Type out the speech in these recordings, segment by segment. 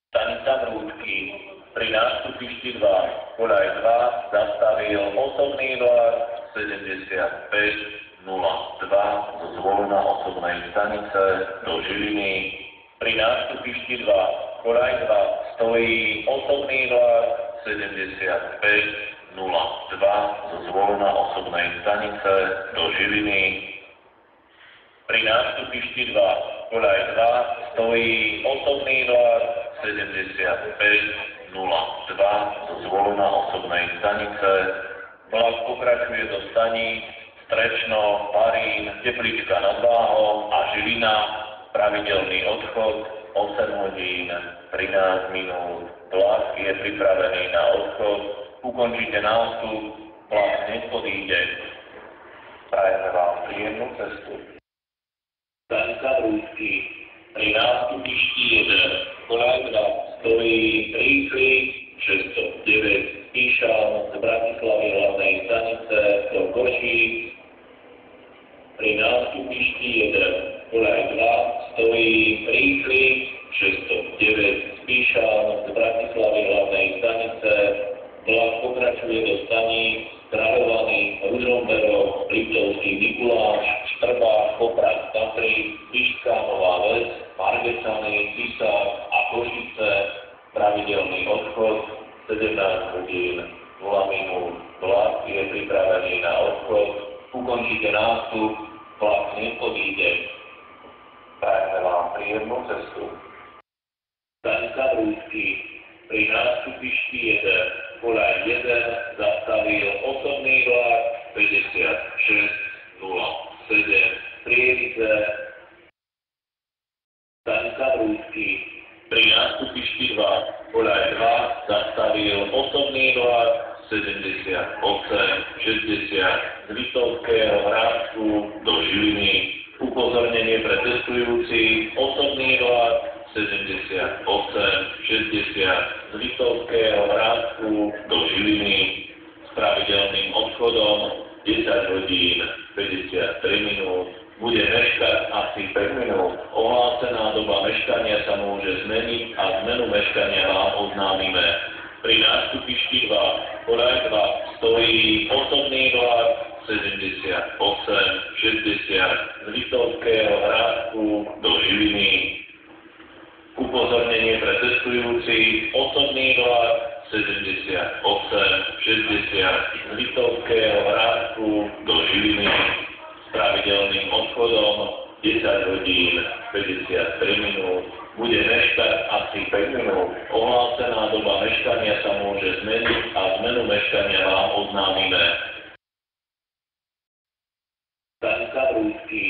Stanica Vrútky. Pri nástupišti 2, koľaj 2, zastavil osobný vlak 7502 zo zvolená osobnej stanice do Žiliny. Pri nástupišti 2, koľaj 2, stojí osobný vlak 7502 zo zvolená osobnej stanice do Žiliny. Pri nástupišti 2, koľaj 2, stojí osobný vlak 7502 zo zvolená osobnej stanice. Vlak pokračuje do staníc Strečno, Parín, Teplička nad Váhom a Žilina. Pravidelný odchod 8 hodín 13 minút. Vlak je pripravený na odchod. Ukončite nástup, vlak nepodíde. Prajeme vám príjemnú cestu. Stanica Vrútky. Pri nástupišti 1, koľaj 2, stojí rýchly 609 Píšan z Bratislavy hlavnej stanice do Košíc. Pri nástupišti 1, koľaj 2, stojí rýchly 609 Píšan z Bratislavy hlavnej stanice. Vlak pokračuje do staníc Kráľovaný, Ružomberok, Liptovský Mikuláš, Štrbák, Poprad, Tatry, Spišská Nová Ves, Margecany, Tisák a Košice. Pravidelný odchod 17 hodín 0 minút. Vlak je pripravený na odchod. Ukončite nástup, vlak nepodíde. Prajeme vám príjemnú cestu. Stanica Vrútky. Pri nástupišti 1, koľaj 1, zastavil osobný vlak 5607 Prievidze. Stanica Vrútky. Pri nástupišti 2, koľaj 2, zastavil osobný vlak 7860 z Litovského Hrádku do Žiliny. Upozornenie pre cestujúcich: osobný vlak 7860 z Litovského Hrádku do Žiliny s pravidelným odchodom 10 hodín 53 minút. Bude meškať asi 5 minút. Ohlásená doba meškania sa môže zmeniť a zmenu meškania vám oznámime. Pri nástupišti 2, koľaj 2, stojí osobný vlak 7860 z Litovského Hrádku do Žiliny. Upozornenie pre cestujúcich: osobný vlak 7860 z Litovského Hrádku do Žiliny s pravidelným odchodom 10 hodín 53 minút. Bude meškať asi 5 minút. Ohlásená doba meškania sa môže zmeniť a zmenu meškania vám oznámime. Stanica Vrútky.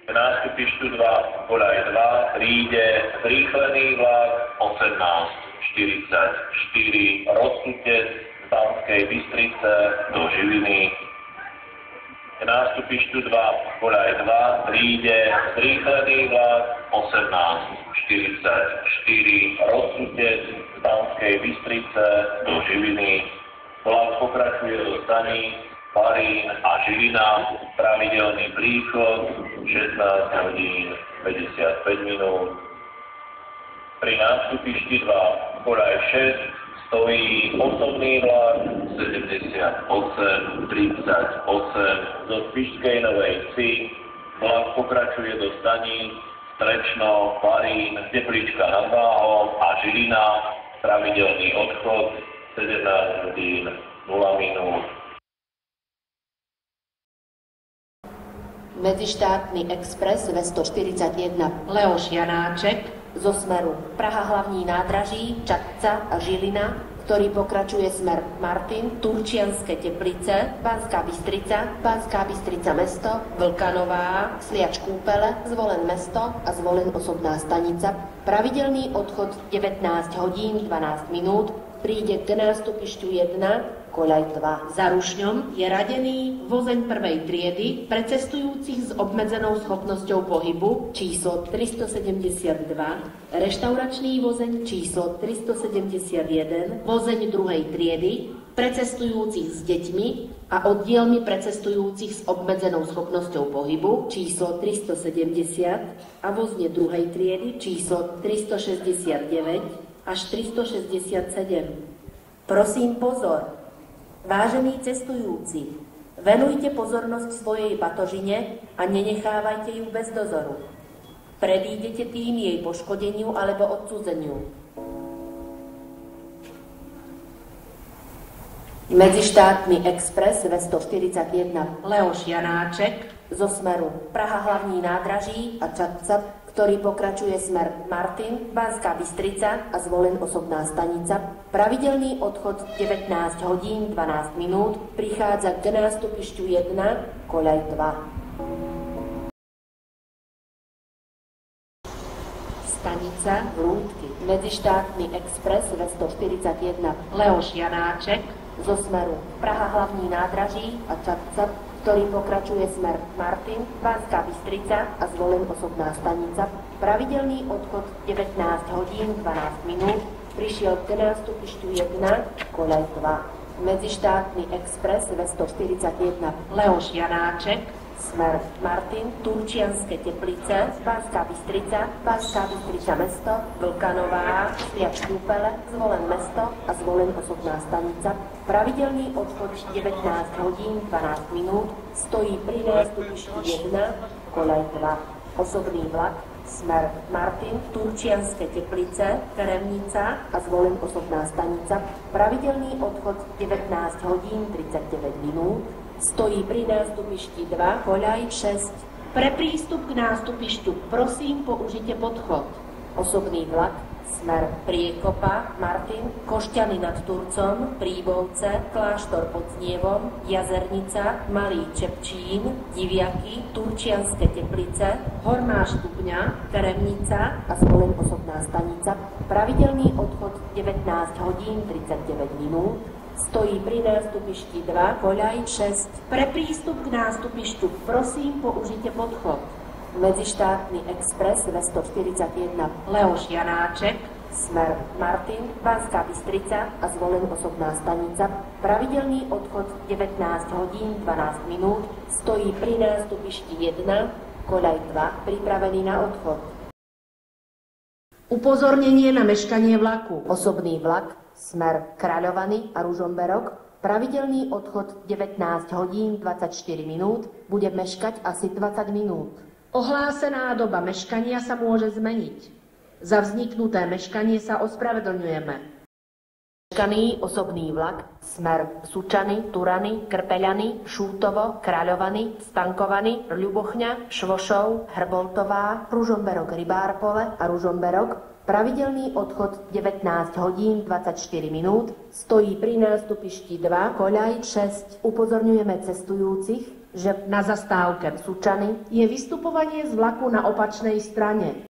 K nástupištu 2, koľaj 2, príde zrýchlený vlak 1844 Rozsutec z Banskej Bystrice do Žiliny. K nástupištu 2, koľaj 2, príde zrýchlený vlak 1844 Rozsutec z Banskej Bystrice do Žiliny. Vlak pokračuje do staníc Parín a Žilina. Pravidelný príchod 16 hodín 55 minút. Pri nástupišti 2, koľaj 6, stojí osobný vlak 7838 zo Spišskej Novej Vsi. Vlak pokračuje do staníc Strečno, Parín, Teplička nad Váhom a Žilina. Pravidelný odchod 17 hodín 0 minút. Medzištátny expres V141 Leoš Janáček zo smeru Praha hlavní nádraží, Čadca a Žilina, ktorý pokračuje smer Martin, Turčianske Teplice, Banská Bystrica mesto, Vlkanová, Sliač Kúpele, Zvolen mesto a Zvolen osobná stanica. Pravidelný odchod 19 hodín 12 minút. Príde k nástupišťu 1, koľaj 2. Za Rušňom je radený vozeň prvej triedy pre cestujúcich s obmedzenou schopnosťou pohybu číslo 372, reštauračný vozeň číslo 371, vozeň druhej triedy pre cestujúcich s deťmi a oddielmi pre cestujúcich s obmedzenou schopnosťou pohybu číslo 370 a vozne druhej triedy číslo 369, až 367. Prosím pozor, vážení cestujúci, venujte pozornosť svojej batožine a nenechávajte ju bez dozoru. Predídete tým jej poškodeniu alebo odcudzeniu. Medzištátny expres 241 Leoš Janáček zo smeru Praha hlavní nádraží a Čadca, ktorý pokračuje smer Martin, Banská Bystrica a Zvolen osobná stanica. Pravidelný odchod 19 hodín 12 minút prichádza k nástupišťu 1, koľaj 2. Stanica Vrútky. Medzištátny expres 241 Leoš Janáček zo smeru Praha hlavní nádraží a Čadca, ktorý pokračuje smer Martin, Banská Bystrica a Zvolen osobná stanica. Pravidelný odchod 19 hodín 12 minút prišiel k nástupišťu 1, koľaj 2. Medzištátny expres 241 Leoš Janáček, smer Martin, Turčianske Teplice, Banská Bystrica mesto, Vlkanová, Spiač Kúpele, Zvolen mesto a Zvolen osobná stanica. Pravidelný odchod 19 hodín 12 minút stojí pri nástupišti 1, koľaj 2. Osobný vlak, smer Martin, Turčianske Teplice, Kremnica a Zvolen osobná stanica. Pravidelný odchod 19 hodín 39 minút stojí pri nástupišti 2, koľaj 6. Pre prístup k nástupišťu prosím použite podchod. Osobný vlak, smer Priekopa, Martin, Košťany nad Turcom, Príbovce, Kláštor pod Znievom, Jazernica, Malý Čepčín, Diviaky, Turčianske Teplice, Horná Štupňa, Kremnica a Zvolen osobná stanica. Pravidelný odchod 19 hodín 39 minút stojí pri nástupišti 2, koľaj 6. Pre prístup k nástupišťu prosím použite podchod. Medzištátny expres 241 Leoš Janáček, smer Martin, Banská Bystrica a Zvolen osobná stanica. Pravidelný odchod 19 hodín 12 minút stojí pri nástupišti 1, koľaj 2, pripravený na odchod. Upozornenie na meškanie vlaku. Osobný vlak, smer Kráľovany a Ružomberok, pravidelný odchod 19 hodín 24 minút, bude meškať asi 20 minút. Ohlásená doba meškania sa môže zmeniť. Za vzniknuté meškanie sa ospravedlňujeme. Meškaný osobný vlak, smer Sučany, Turany, Krpeľany, Šútovo, Kráľovany, Stankovany, Ľubochňa, Švošov, Hrboltová, Ružomberok, Rybárpole a Ružomberok, pravidelný odchod 19 hodín 24 minút stojí pri nástupišti 2, koľaj 6. Upozorňujeme cestujúcich, že na zastávke Sučany je vystupovanie z vlaku na opačnej strane.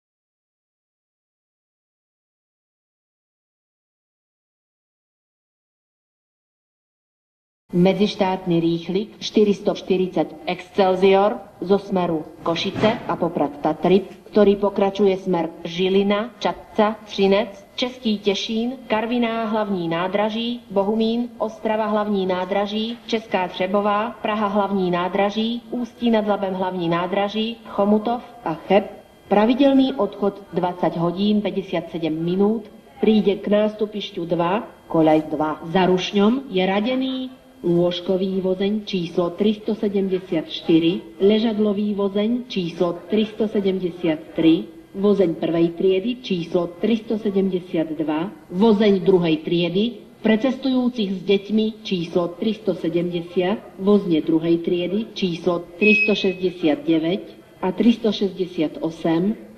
Medzištátny rýchlik 440 Excelsior zo smeru Košice a Poprad Tatry, ktorý pokračuje smer Žilina, Čadca, Třinec, Český Těšín, Karviná hlavní nádraží, Bohumín, Ostrava hlavní nádraží, Česká Třebová, Praha hlavní nádraží, Ústí nad Labem hlavní nádraží, Chomutov a Cheb. Pravidelný odchod 20 hodín 57 minút príde k nástupišťu 2, koľaj 2. Za Rušňom je radený lôžkový vozeň číslo 374, ležadlový vozeň číslo 373, vozeň prvej triedy číslo 372, vozeň druhej triedy pre cestujúcich s deťmi číslo 370, vozne druhej triedy číslo 369 a 368,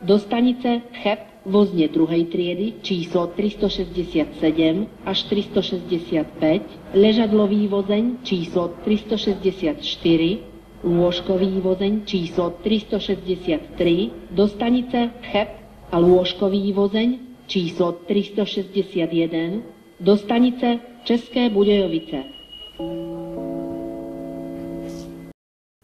do stanice Cheb vozne druhej triedy číslo 367 až 365, ležadlový vozeň číslo 364, lôžkový vozeň číslo 363, do stanice Cheb a lôžkový vozeň číslo 361, do stanice České Budějovice.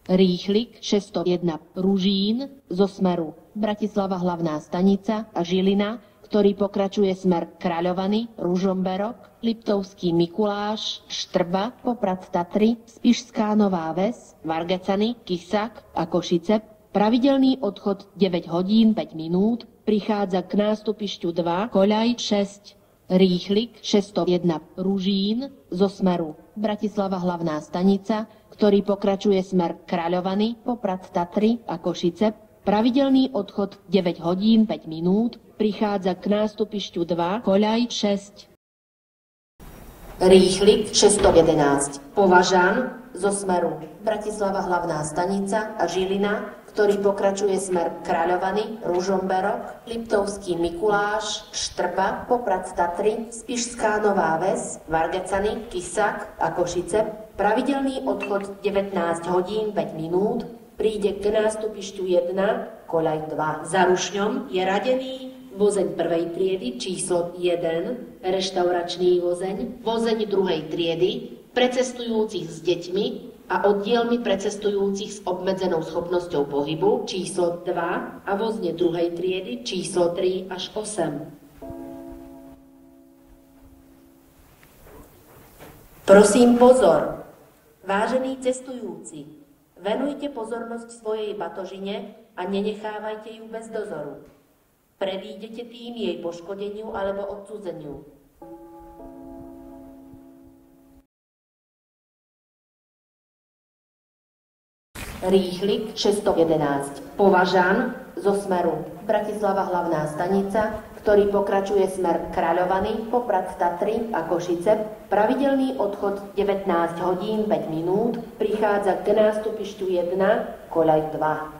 Rýchlik 601 Ružín zo smeru Bratislava hlavná stanica a Žilina, ktorý pokračuje smer Kráľovany, Ružomberok, Liptovský Mikuláš, Štrba, Poprad Tatry, Spišská Nová Ves, Vargecany, Kisak a Košice. Pravidelný odchod 9 hodín 5 minút prichádza k nástupišťu 2, koľaj 6, rýchlik 601 Ružín zo smeru Bratislava hlavná stanica, ktorý pokračuje smer Kráľovany, Poprad Tatry a Košice. Pravidelný odchod 9 hodín 5 minút, prichádza k nástupišťu 2, koľaj 6. Rýchlik 611 Považan zo smeru Bratislava hlavná stanica a Žilina, ktorý pokračuje smer Kráľovany, Ružomberok, Liptovský Mikuláš, Štrba, Poprad Tatry, Spišská Nová Ves, Vargacany, Kysak a Košice. Pravidelný odchod 19 hodín 5 minút, príde k nástupišťu 1, koľaj 2. Za Rušňom je radený vozeň prvej triedy číslo 1, reštauračný vozeň, vozeň druhej triedy, pre cestujúcich s deťmi a oddielmi pre cestujúcich s obmedzenou schopnosťou pohybu číslo 2 a vozne druhej triedy číslo 3 až 8. Prosím pozor, vážení cestujúci, venujte pozornosť svojej batožine a nenechávajte ju bez dozoru. Predídete tým jej poškodeniu alebo odcudzeniu. Rýchlik 611 Považan zo smeru Bratislava hlavná stanica, ktorý pokračuje smer Kráľovany, Poprad Tatry a Košice. Pravidelný odchod 19 hodín 5 minút, prichádza k nástupišťu 1, koľaj 2.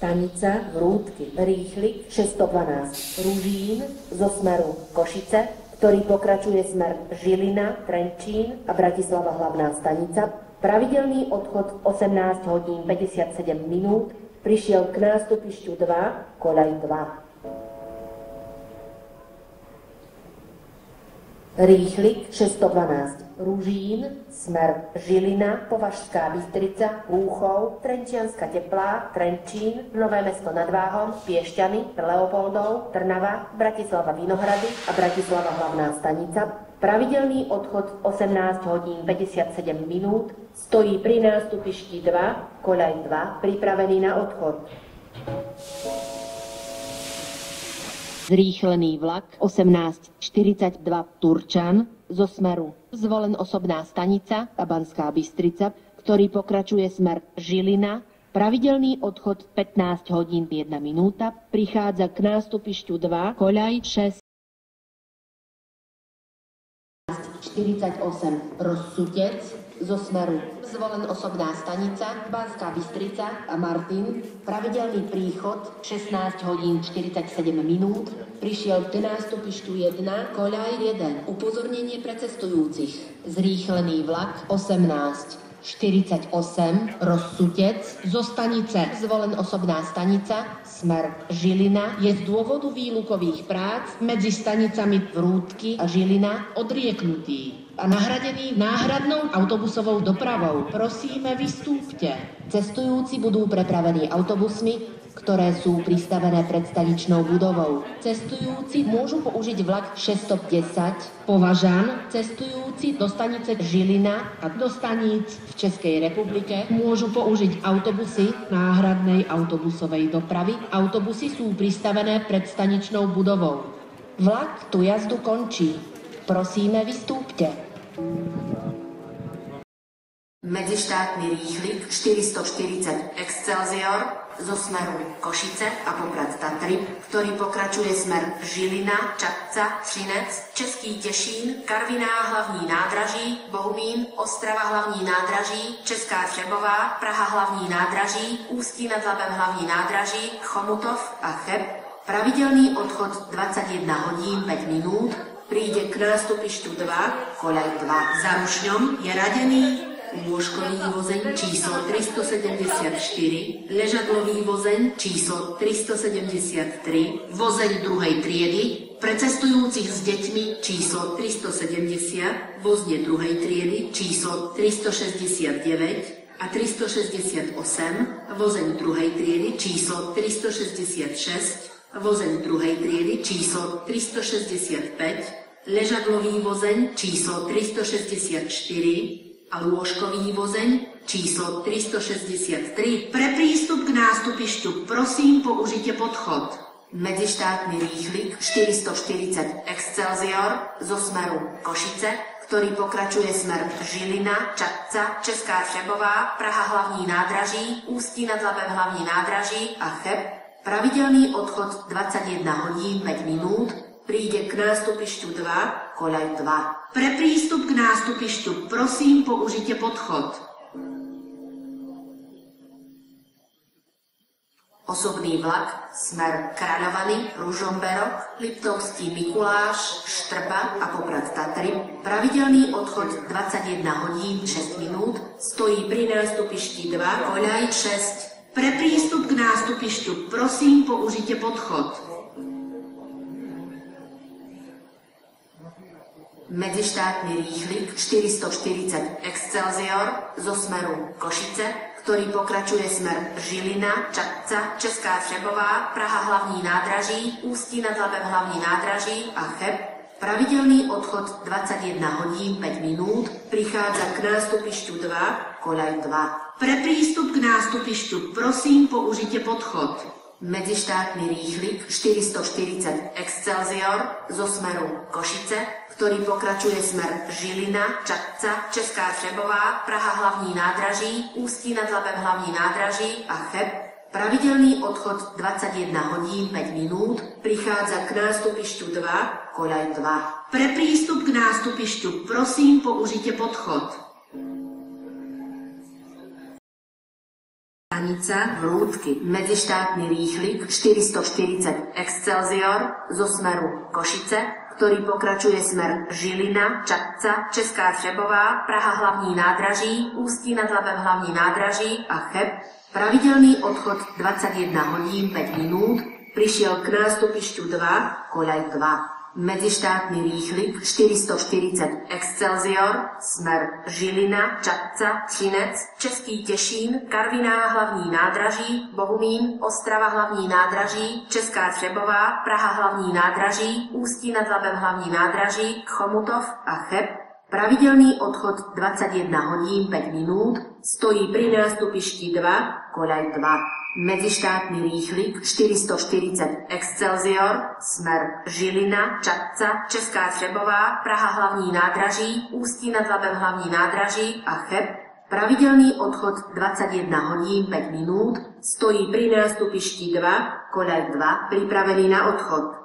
Stanica Vrútky, rýchlik 612 Ružín zo smeru Košice, ktorý pokračuje smer Žilina, Trenčín a Bratislava hlavná stanica. Pravidelný odchod 18 hodín 57 minút, prišiel k nástupišťu 2, koľaj 2. Rýchlik 612 Ružín, smer Žilina, Považská Bystrica, Húchov, Trenčianska Teplá, Trenčín, Nové Mesto nad Váhom, Piešťany, Leopoldov, Trnava, Bratislava Vinohrady a Bratislava hlavná stanica. Pravidelný odchod 18 hodín 57 minút, stojí pri nástupišti 2, koľaj 2, pripravený na odchod. Zrýchlený vlak 1842 Turčan zo smeru Zvolen osobná stanica a Banská Bystrica, ktorý pokračuje smer Žilina. Pravidelný odchod 15 hodín 1 minúta, prichádza k nástupišťu 2, koľaj 6. 48 Rozsutec zo smeru Zvolen osobná stanica, Banská Bystrica a Martin. Pravidelný príchod 16 hodín 47 minút, prišiel k nástupišťu 1, koľaj 1. Upozornenie pre cestujúcich. Zrýchlený vlak 1848 Rozsutec zo stanice Zvolen osobná stanica, smer Žilina, je z dôvodu výlukových prác medzi stanicami Vrútky a Žilina odrieknutý a nahradený náhradnou autobusovou dopravou. Prosíme, vystúpte. Cestujúci budú prepravení autobusmi, ktoré sú pristavené pred staničnou budovou. Cestujúci môžu použiť vlak 610 Považan. Cestujúci do stanice Žilina a do staníc v Českej republike môžu použiť autobusy náhradnej autobusovej dopravy. Autobusy sú pristavené pred staničnou budovou. Vlak tu jazdu končí. Prosíme, vystúpte. Medzištátny rýchlik 440 Excelsior zo smeru Košice a Poprad Tatry, ktorý pokračuje smer Žilina, Čadca, Třinec, Český Těšín, Karviná hlavní nádraží, Bohumín, Ostrava hlavní nádraží, Česká Třebová, Praha hlavní nádraží, Ústí nad Labem hlavní nádraží, Chomutov a Cheb. Pravidelný odchod 21 hodín 5 minút, príde k nástupišťu 2, koľaj 2. Za Rušňom je radený lôžkový vozeň číslo 374, ležadlový vozeň číslo 373, vozeň druhej triedy, pre cestujúcich s deťmi číslo 370, vozne druhej triedy číslo 369 a 368, vozeň druhej triedy číslo 366, vozeň druhej triedy číslo 365 ležadlový vozeň číslo 364 a lôžkový vozeň číslo 363. Pre prístup k nástupišťu prosím použite podchod. Medzištátny rýchlik 440 Excelsior zo smeru Košice, ktorý pokračuje smer Žilina, Čadca, Česká Třebová, Praha hlavní nádraží, Ústí nad Labem hlavní nádraží a Cheb. Pravidelný odchod 21 hodín 5 minút, príde k nástupišťu 2, koľaj 2. Pre prístup k nástupišťu prosím použite podchod. Osobný vlak, smer Kráľovany, Ružomberok, Liptovský Mikuláš, Štrba a Poprad Tatry. Pravidelný odchod 21 hodín 6 minút, stojí pri nástupišti 2, koľaj 6. Pre prístup k nástupišťu prosím použite podchod. Medzištátny rýchlik 440 Excelsior zo smeru Košice, ktorý pokračuje smer Žilina, Čadca, Česká Třebová, Praha hlavní nádraží, Ústí nad Labem hlavní nádraží a Cheb. Pravidelný odchod 21 hodín 5 minút, prichádza k nástupišťu 2, koľaj 2. Pre prístup k nástupišťu prosím použite podchod. Medzištátny rýchlik 440 Excelsior zo smeru Košice, ktorý pokračuje smer Žilina, Čadca, Česká Třebová, Praha hlavní nádraží, Ústí nad Labem hlavní nádraží a Cheb. Pravidelný odchod 21 hodín 5 minút, prichádza k nástupišťu 2, koľaj 2. Pre prístup k nástupišťu prosím použite podchod. Stanica Vrútky. Medzištátny rýchlik 440 Excelsior zo smeru Košice, ktorý pokračuje smer Žilina, Čadca, Česká Třebová, Praha hlavní nádraží, Ústí nad Labem hlavní nádraží a Cheb. Pravidelný odchod 21 hodín 5 minút, prišiel k nástupišťu 2, koľaj 2. Medzištátny rýchlik 440 Excelsior, smer Žilina, Čadca, Třinec, Český Těšín, Karviná hlavní nádraží, Bohumín, Ostrava hlavní nádraží, Česká Třebová, Praha hlavní nádraží, Ústí nad Labem hlavní nádraží, Chomutov a Cheb. Pravidelný odchod 21 hodín 5 minút, stojí pri nástupišti 2, koľaj 2. Medzištátny rýchlik 440 Excelsior, smer Žilina, Čadca, Česká Třebová, Praha hlavní nádraží, Ústí nad Labem hlavní nádraží a Cheb. Pravidelný odchod 21 hodín 5 minút, stojí pri nástupišti 2, koľaj 2, pripravený na odchod.